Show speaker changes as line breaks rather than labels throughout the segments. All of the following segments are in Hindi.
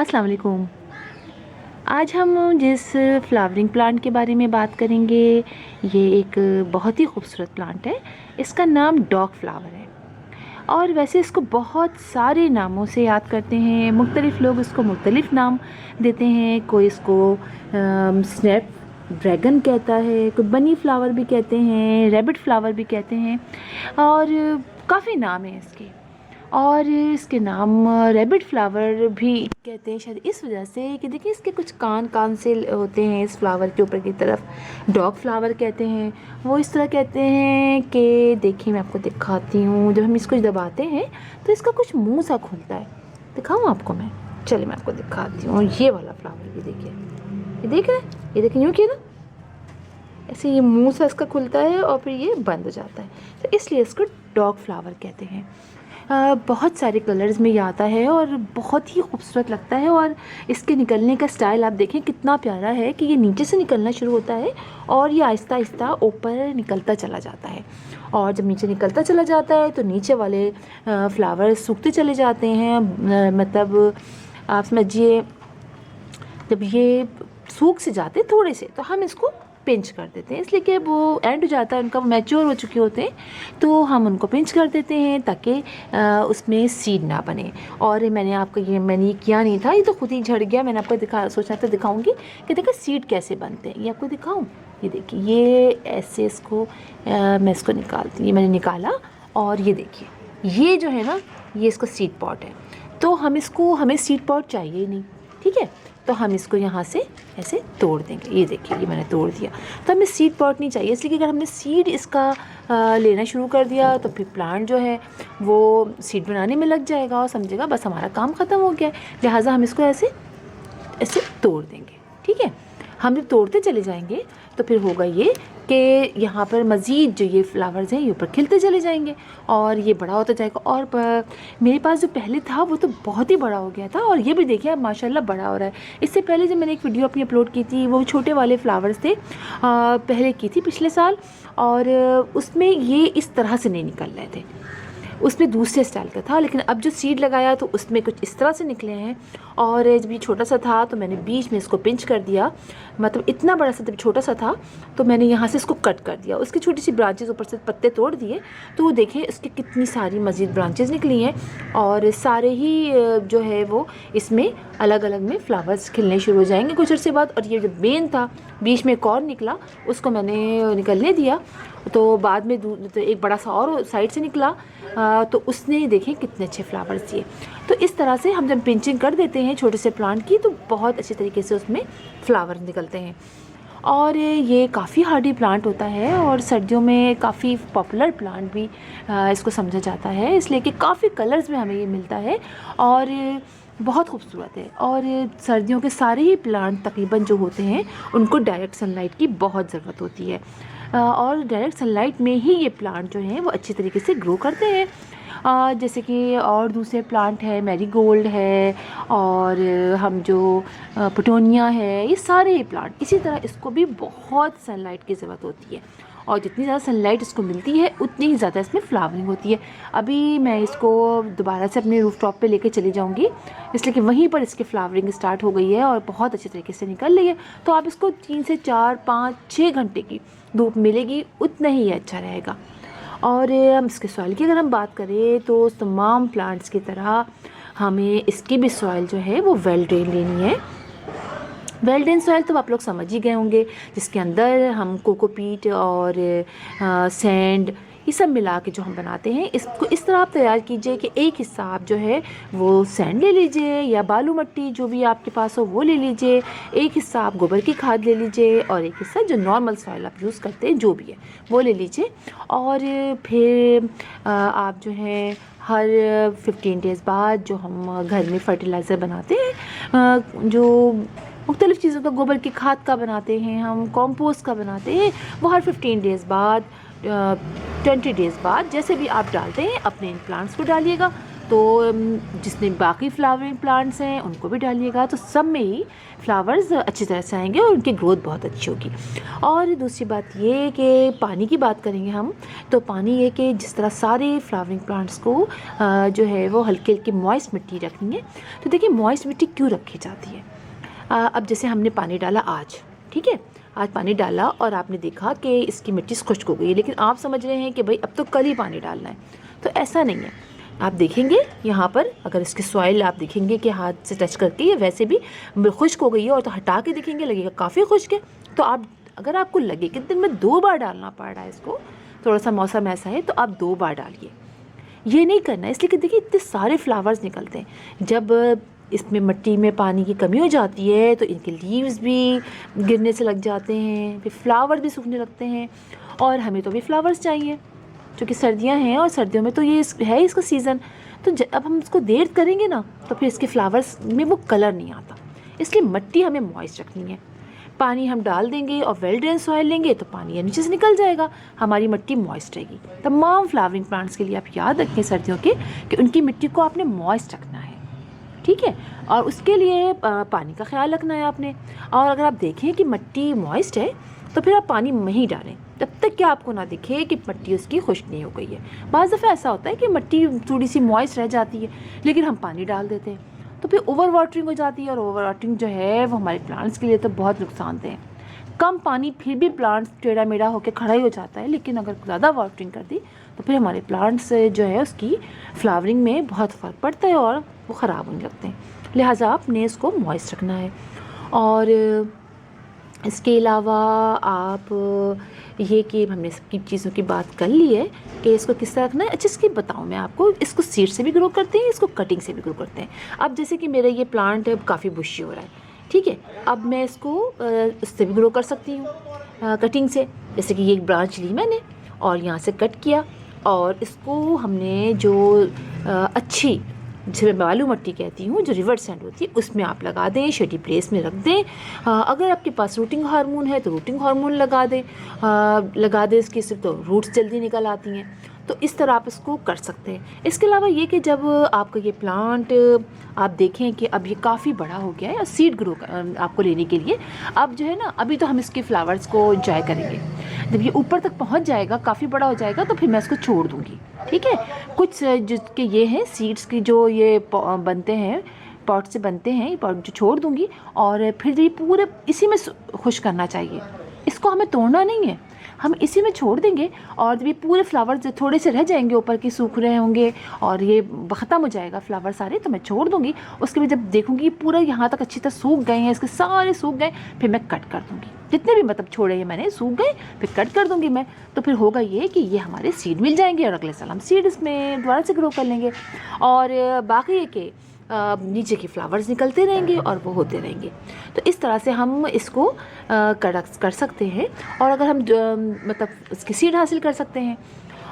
अस्सलाम वालेकुम। आज हम जिस फ्लावरिंग प्लांट के बारे में बात करेंगे, ये एक बहुत ही खूबसूरत प्लांट है। इसका नाम डॉग फ्लावर है और वैसे इसको बहुत सारे नामों से याद करते हैं। मुख्तलिफ़ लोग इसको मुख्तलिफ़ नाम देते हैं। कोई इसको स्नैप ड्रैगन कहता है, कोई बनी फ्लावर भी कहते हैं, रैबिट फ्लावर भी कहते हैं और काफ़ी नाम हैं इसके। और इसके नाम रैबिट फ्लावर भी कहते हैं शायद इस वजह से कि देखिए इसके कुछ कान कान से होते हैं इस फ्लावर के ऊपर की तरफ। डॉग फ्लावर कहते हैं, वो इस तरह कहते हैं कि देखिए मैं आपको दिखाती हूँ, जब हम इसको दबाते हैं तो इसका कुछ मुंह सा खुलता है। दिखाऊँ आपको मैं? चलिए मैं आपको दिखाती हूँ। ये वाला फ्लावर भी देखिए, ये देखिए यूँ किया ना, ऐसे ये मुंह सा इसका खुलता है और फिर ये बंद हो जाता है, तो इसलिए इसको डॉग फ्लावर कहते हैं। बहुत सारे कलर्स में ये आता है और बहुत ही खूबसूरत लगता है। और इसके निकलने का स्टाइल आप देखें कितना प्यारा है कि ये नीचे से निकलना शुरू होता है और ये आहिस्ता आहिस्ता ऊपर निकलता चला जाता है। और जब नीचे निकलता चला जाता है तो नीचे वाले फ्लावर्स सूखते चले जाते हैं। मतलब आप समझिए जब ये सूख से जाते थोड़े से तो हम इसको पिंच कर देते हैं, इसलिए कि वो एंड हो जाता है उनका, मैच्योर हो चुके होते हैं तो हम उनको पिंच कर देते हैं ताकि उसमें सीड ना बने। और मैंने ये किया नहीं था, ये तो खुद ही झड़ गया। मैंने आपको सोचा था दिखाऊंगी कि देखिए सीड कैसे बनते हैं। ये आपको दिखाऊं? ये देखिए, ये ऐसे इसको मैं इसको निकालती हूँ। ये मैंने निकाला और ये देखिए, ये जो है ना, ये इसका सीड पॉट है। तो हमें सीड पॉट चाहिए ही नहीं, ठीक है, तो हम इसको यहाँ से ऐसे तोड़ देंगे। ये देखिए, ये मैंने तोड़ दिया। तो हमें सीड पॉट नहीं चाहिए, इसलिए कि अगर हमने सीड इसका लेना शुरू कर दिया तो फिर प्लांट जो है वो सीड बनाने में लग जाएगा और समझेगा बस हमारा काम ख़त्म हो गया है। लिहाजा हम इसको ऐसे ऐसे तोड़ देंगे, ठीक है। हम जब तोड़ते चले जाएंगे तो फिर होगा ये कि यहाँ पर मज़ीद जो ये फ्लावर्स हैं ये ऊपर खिलते चले जाएंगे और ये बड़ा होता जाएगा। और मेरे पास जो पहले था वो तो बहुत ही बड़ा हो गया था और ये भी देखिए अब माशाल्लाह बड़ा हो रहा है। इससे पहले जब मैंने एक वीडियो अपनी अपलोड की थी, वो छोटे वाले फ्लावर्स थे, पहले की थी पिछले साल, और उसमें ये इस तरह से नहीं निकल रहे थे, उसमें दूसरे स्टाइल का था। लेकिन अब जो सीड लगाया तो उसमें कुछ इस तरह से निकले हैं। और जब ये छोटा सा था तो मैंने बीच में इसको पिंच कर दिया, मतलब इतना बड़ा सा जब छोटा सा था तो मैंने यहाँ से इसको कट कर दिया, उसकी छोटी सी ब्रांचेस ऊपर से पत्ते तोड़ दिए। तो वो देखिए इसकी कितनी सारी मज़ीद ब्रांचेस निकली हैं और सारे ही जो है वो इसमें अलग अलग में फ्लावर्स खिलने शुरू हो जाएंगे कुछ अर्से बाद। और ये जो मेन था बीच में एक और निकला, उसको मैंने निकलने दिया, तो बाद में तो एक बड़ा सा और साइड से निकला, तो उसने देखें कितने अच्छे फ्लावर्स दिए। तो इस तरह से हम जब पिंचिंग कर देते हैं छोटे से प्लांट की तो बहुत अच्छे तरीके से उसमें फ्लावर निकलते हैं। और ये काफ़ी हार्डी प्लांट होता है और सर्दियों में काफ़ी पॉपुलर प्लांट भी इसको समझा जाता है, इसलिए कि काफ़ी कलर्स में हमें ये मिलता है और बहुत खूबसूरत है। और सर्दियों के सारे ही प्लांट तकरीबन जो होते हैं उनको डायरेक्ट सनलाइट की बहुत ज़रूरत होती है और डायरेक्ट सनलाइट में ही ये प्लांट जो हैं वो अच्छी तरीके से ग्रो करते हैं। जैसे कि और दूसरे प्लांट है, मैरीगोल्ड है और हम जो पिटूनिया है, ये सारे प्लांट इसी तरह इसको भी बहुत सनलाइट की ज़रूरत होती है और जितनी ज़्यादा सनलाइट इसको मिलती है उतनी ही ज़्यादा इसमें फ्लावरिंग होती है। अभी मैं इसको दोबारा से अपने रूफ टॉप पे लेके चली जाऊंगी, इसलिए कि वहीं पर इसकी फ्लावरिंग स्टार्ट हो गई है और बहुत अच्छे तरीके से निकल रही है। तो आप इसको 3 से 4, 5, 6 घंटे की धूप मिलेगी, उतना ही अच्छा रहेगा। और हम इसके सॉइल की अगर हम बात करें तो तमाम प्लांट्स की तरह हमें इसकी भी सॉइल जो है वो वेल ड्रेन लेनी है। वेल ड्रेन सॉइल तो आप लोग समझ ही गए होंगे, जिसके अंदर हम कोकोपीट और सैंड ये सब मिला के जो हम बनाते हैं, इसको इस तरह आप तैयार कीजिए कि एक हिस्सा आप जो है वो सैंड ले लीजिए या बालू मट्टी जो भी आपके पास हो वो ले लीजिए, एक हिस्सा आप गोबर की खाद ले लीजिए और एक हिस्सा जो नॉर्मल सॉइल आप यूज़ करते हैं जो भी है वो ले लीजिए। और फिर आप जो है हर 15 डेज़ बाद जो हम घर में फर्टिलाइज़र बनाते हैं, जो मुख्तलिफ़ चीज़ों का, गोबर की खाद का बनाते हैं हम, कॉम्पोस्ट का बनाते हैं, वो हर 15 डेज़ बाद 20 डेज़ बाद जैसे भी आप डालते हैं अपने इन प्लांट्स को डालिएगा। तो जितने बाकी फ्लावरिंग प्लांट्स हैं उनको भी डालिएगा, तो सब में ही फ्लावर्स अच्छी तरह से आएंगे और उनकी ग्रोथ बहुत अच्छी होगी। और दूसरी बात ये कि पानी की बात करेंगे हम, तो पानी ये कि जिस तरह सारे फ्लावरिंग प्लांट्स को जो है वो हल्की हल्की मॉइस्ट मिट्टी रखनी है। तो देखिए मॉइस्ट मिट्टी क्यों रखी जाती है। अब जैसे हमने पानी डाला आज, ठीक है, आज पानी डाला और आपने देखा कि इसकी मिट्टी खुश्क हो गई है, लेकिन आप समझ रहे हैं कि भाई अब तो कल ही पानी डालना है, तो ऐसा नहीं है। आप देखेंगे यहाँ पर, अगर इसकी सॉइल आप देखेंगे कि हाथ से टच करके ये वैसे भी खुश्क हो गई है, और तो हटा के देखेंगे लगेगा काफ़ी खुश्क है। तो आप अगर आपको लगे कि दिन में 2 बार डालना पड़ रहा है इसको, थोड़ा सा मौसम ऐसा है, तो आप 2 बार डालिए। ये नहीं करना है इसलिए कि देखिए इतने सारे फ्लावर्स निकलते हैं। जब इसमें मिट्टी में पानी की कमी हो जाती है तो इनके लीव्स भी गिरने से लग जाते हैं, फिर फ्लावर भी सूखने लगते हैं, और हमें तो भी फ्लावर्स चाहिए क्योंकि सर्दियां हैं और सर्दियों में तो ये है इसका सीज़न। तो अब हम इसको देर करेंगे ना तो फिर इसके फ्लावर्स में वो कलर नहीं आता। इसलिए मिट्टी हमें मॉइस्ट रखनी है। पानी हम डाल देंगे और वेल ड्रेन सॉइल लेंगे तो पानी नीचे से निकल जाएगा, हमारी मिट्टी मॉइस्ट रहेगी। तमाम फ्लावरिंग प्लांट्स के लिए आप याद रखें सर्दियों के कि उनकी मिट्टी को आपने मॉइस्ट रखना है, ठीक है, और उसके लिए पानी का ख्याल रखना है आपने। और अगर आप देखें कि मिट्टी मॉइस्ट है तो फिर आप पानी नहीं डालें तब तक कि आपको ना दिखे कि मिट्टी उसकी खुश्क नहीं हो गई है। बाज़ दफ़ा ऐसा होता है कि मिट्टी थोड़ी सी मॉइस्ट रह जाती है लेकिन हम पानी डाल देते हैं, तो फिर ओवर वाटरिंग हो जाती है, और ओवर वाटरिंग जो है वो हमारे प्लांट्स के लिए तो बहुत नुकसानदेह है। कम पानी फिर भी प्लांट्स टेढ़ा मेढ़ा होकर खड़ा ही हो जाता है, लेकिन अगर ज़्यादा वाटरिंग कर दी तो फिर हमारे प्लांट्स जो है उसकी फ्लावरिंग में बहुत फ़र्क पड़ता है और वो ख़राब होने लगते हैं। लिहाजा आपने इसको मॉइस्ट रखना है। और इसके अलावा आप ये कि हमने सबकी चीज़ों की बात कर ली है कि इसको किस तरह रखना है। अच्छा इसकी बताऊँ मैं आपको, इसको सीड से भी ग्रो करते हैं, इसको कटिंग से भी ग्रो करते हैं। अब जैसे कि मेरा ये प्लांट काफ़ी बुशी हो रहा है, ठीक है, अब मैं इसको इससे भी ग्रो कर सकती हूँ कटिंग से। जैसे कि ये एक ब्रांच ली मैंने और यहाँ से कट किया, और इसको हमने जो अच्छी जिसे मैं बालू मिट्टी कहती हूँ, जो रिवर सैंड होती है, उसमें आप लगा दें, शेडी प्लेस में रख दें। अगर आपके पास रूटिंग हार्मोन है तो रूटिंग हार्मोन लगा दें इसकी, सिर्फ तो रूट्स जल्दी निकल आती हैं। तो इस तरह आप इसको कर सकते हैं। इसके अलावा ये कि जब आपका ये प्लांट आप देखें कि अब ये काफ़ी बड़ा हो गया है, और सीड ग्रो आपको लेने के लिए अब जो है ना, अभी तो हम इसके फ्लावर्स को एंजॉय करेंगे। जब ये ऊपर तक पहुंच जाएगा, काफ़ी बड़ा हो जाएगा, तो फिर मैं इसको छोड़ दूँगी, ठीक है। कुछ जिसके ये हैं सीड्स की जो ये बनते हैं, पॉट से बनते हैं, ये पॉट जो छोड़ दूँगी, और फिर ये पूरे इसी में खुश करना चाहिए। इसको हमें तोड़ना नहीं है, हम इसी में छोड़ देंगे, और जब ये पूरे फ्लावर्स थोड़े से रह जाएंगे ऊपर के सूख रहे होंगे और ये ख़त्म हो जाएगा फ्लावर सारे, तो मैं छोड़ दूँगी। उसके बाद जब देखूँगी पूरा यहाँ तक अच्छी तरह सूख गए हैं, इसके सारे सूख गए, फिर मैं कट कर दूँगी। जितने भी मतलब छोड़े हैं मैंने सूख गए, फिर कट कर दूँगी मैं। तो फिर होगा ये कि ये हमारे सीड मिल जाएंगे और अगले साल हम सीड इसमें दोबारा से ग्रो कर लेंगे। और बाकी ये कि नीचे के फ्लावर्स निकलते रहेंगे और वो होते रहेंगे। तो इस तरह से हम इसको कर सकते हैं, और अगर हम मतलब इसकी सीड हासिल कर सकते हैं।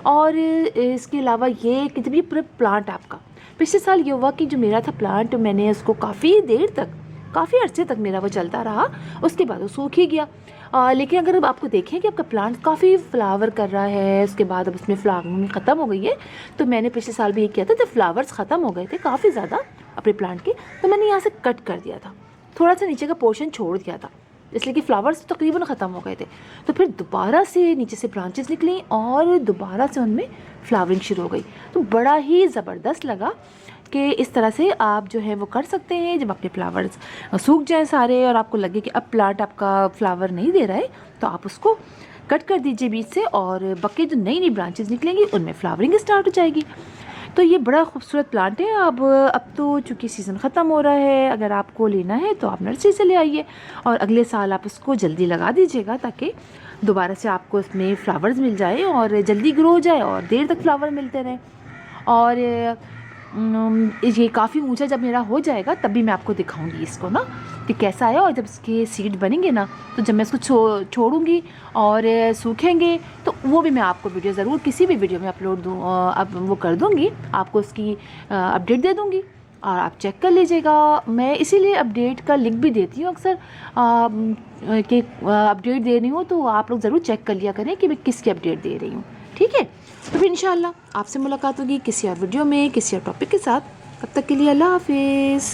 और इसके अलावा ये कि जब ये पूरा प्लांट आपका, पिछले साल ये हुआ कि जो मेरा था प्लांट, मैंने उसको काफ़ी देर तक, काफ़ी अर्से तक मेरा वो चलता रहा, उसके बाद वो सूख ही गया। लेकिन अगर अब आपको देखें कि आपका प्लांट काफ़ी फ्लावर कर रहा है, उसके बाद अब उसमें फ्लावरिंग ख़त्म हो गई है, तो मैंने पिछले साल भी ये किया था, जब फ्लावर्स ख़त्म हो गए थे काफ़ी ज़्यादा अपने प्लांट के, तो मैंने यहाँ से कट कर दिया था, थोड़ा सा नीचे का पोर्शन छोड़ दिया था, इसलिए कि फ्लावर्स तकरीबन ख़त्म हो गए थे। तो फिर दोबारा से नीचे से ब्रांचेस निकली और दोबारा से उनमें फ्लावरिंग शुरू हो गई। तो बड़ा ही ज़बरदस्त लगा कि इस तरह से आप जो है वो कर सकते हैं। जब आपके फ्लावर्स सूख जाए सारे और आपको लगे कि अब प्लांट आपका फ्लावर नहीं दे रहा है, तो आप उसको कट कर दीजिए बीच से, और बाकी जो नई नई ब्रांचेस निकलेंगी उनमें फ्लावरिंग स्टार्ट हो जाएगी। तो ये बड़ा खूबसूरत प्लांट है। अब तो चूँकि सीज़न ख़त्म हो रहा है, अगर आपको लेना है तो आप नर्सरी से ले आइए, और अगले साल आप उसको जल्दी लगा दीजिएगा ताकि दोबारा से आपको इसमें फ्लावर्स मिल जाए और जल्दी ग्रो हो जाए और देर तक फ्लावर मिलते रहें। और ये काफ़ी ऊंचा जब मेरा हो जाएगा तब भी मैं आपको दिखाऊंगी इसको ना कि कैसा है। और जब इसके सीड बनेंगे ना, तो जब मैं इसको छोड़ूंगी और सूखेंगे तो वो भी मैं आपको वीडियो ज़रूर किसी भी वीडियो में अपलोड अब वो कर दूंगी, आपको उसकी अपडेट दे दूंगी और आप चेक कर लीजिएगा। मैं इसीलिए अपडेट का लिंक भी देती हूँ अक्सर कि अपडेट दे रही हूँ, तो आप लोग ज़रूर चेक कर लिया करें कि मैं किसकी अपडेट दे रही हूँ, ठीक है, तो फिर इंशाल्लाह आपसे मुलाकात होगी किसी और वीडियो में किसी और टॉपिक के साथ। तब तक के लिए अल्लाह हाफिज़।